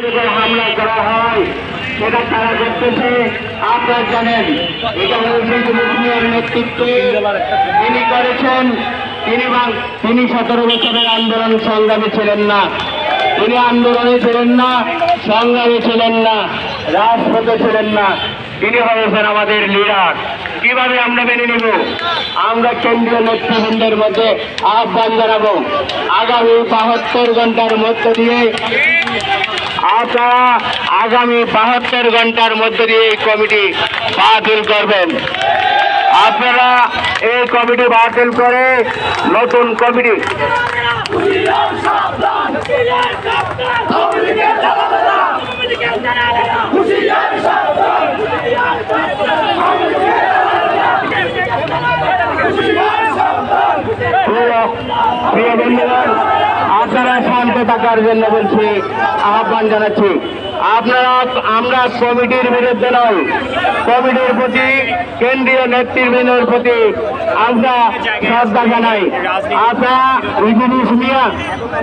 উপর হামলা করা হয় সেটা তারা করতেছে। আপনারা জানেন এটা হয়েছে মুসলিমের নেতৃত্বে তিনি করেছেন। তিনি 17 বছরের আন্দোলন সংগ্রামী ছিলেন না, তিনি আন্দোলনে ছিলেন না, সংগ্রামী ছিলেন না, রাজপথে ছিলেন না, তিনি হয়েছেন আমাদের লিডার। কিভাবে আমরা মেনে নিব? আমরা কেন্দ্রীয় নেতৃবৃন্দের মধ্যে আহ্বান জানাবো আগামী 72 ঘন্টার মধ্য দিয়ে আপনারা আগামী 72 ঘন্টার মধ্য দিয়ে এই কমিটি বাতিল করবেন। আপনারা এই কমিটি বাতিল করে নতুন কমিটি প্রিয় বন্ধুগণ, আপনারা শান্ত থাকার জন্য বলছি, আহ্বান জানাচ্ছি। আমরা কমিটির বিরুদ্ধে নয়, কমিটির প্রতি কেন্দ্রীয় নেতৃবৃন্দের প্রতি আমরা শ্রদ্ধা জানাই। আপনারা ইউনুস মিয়া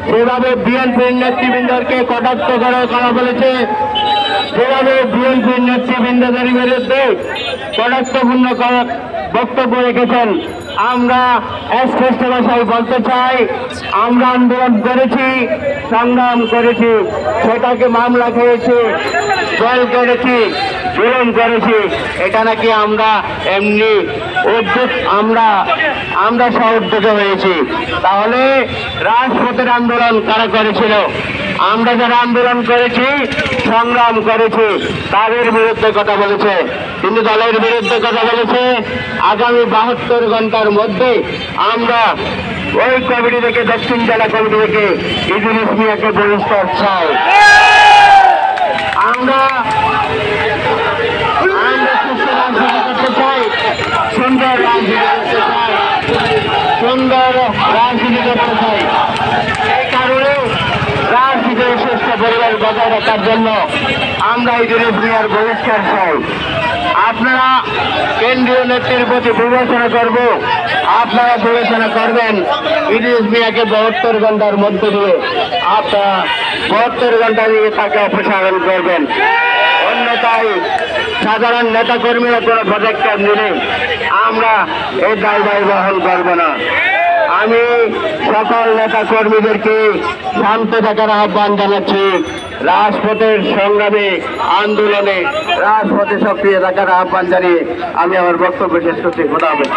সেভাবে বিএনপির নেতৃবৃন্দকে কটাক্ষ করা বলেছে, সেভাবে বিএনপির নেতৃবৃন্দদের বিরুদ্ধে কটাক্ষপূর্ণ বক্তব্য রেখেছেন। আমরা স্পষ্ট ভাষায় বলতে চাই, আমরা আন্দোলন করেছি, সংগ্রাম করেছি, সেটাকে মামলা খেয়েছি, জেল করেছি, জুলুম করেছি। এটা নাকি আমরা এমনি আমরা সহযোগী হয়েছি। তাহলে রাজপথের আন্দোলন কারা করেছিল? আমরা যারা আন্দোলন করেছি, সংগ্রাম করেছি, তাদের বিরুদ্ধে কথা বলেছে, কিন্তু দলের বিরুদ্ধে কথা বলেছে। আগামী 72 ঘন্টার মধ্যে আমরা ওই কমিটি থেকে, দক্ষিণ জেলা কমিটি থেকে ইউনুস মিয়াকে বহিষ্কার চাই। আমরা করতে চাই, সুন্দর রাজনীতি করতে চাই, সুন্দর রাজনীতি করতে চাই। এই কারণে রাজনীতির সুস্থ পরিবেশ বজায় রাখার জন্য আমরা ইউনুস মিয়ার বহিষ্কার চাই। আপনারা কেন্দ্রীয় নেত্রীর প্রতি বিবেচনা করব, আপনারা বিবেচনা করবেন ইউনুস মিয়াকে 72 ঘন্টার মধ্যে দিয়ে আপনারা 72 ঘন্টা দিয়ে তাকে অপসারণ করবেন। অন্যথায় সাধারণ নেতা কর্মীরা কোনো পদক্ষেপ নিলে আমরা এই দায় বহন করব না। আমি সকল নেতা কর্মীদেরকে শান্ত থাকার আহ্বান জানাচ্ছি। রাজপথের সংগ্রামে, আন্দোলনে রাজপথে সক্রিয় থাকার আহ্বান জানিয়ে আমি আমার বক্তব্য শেষ করছি। খোদা হাফেজ।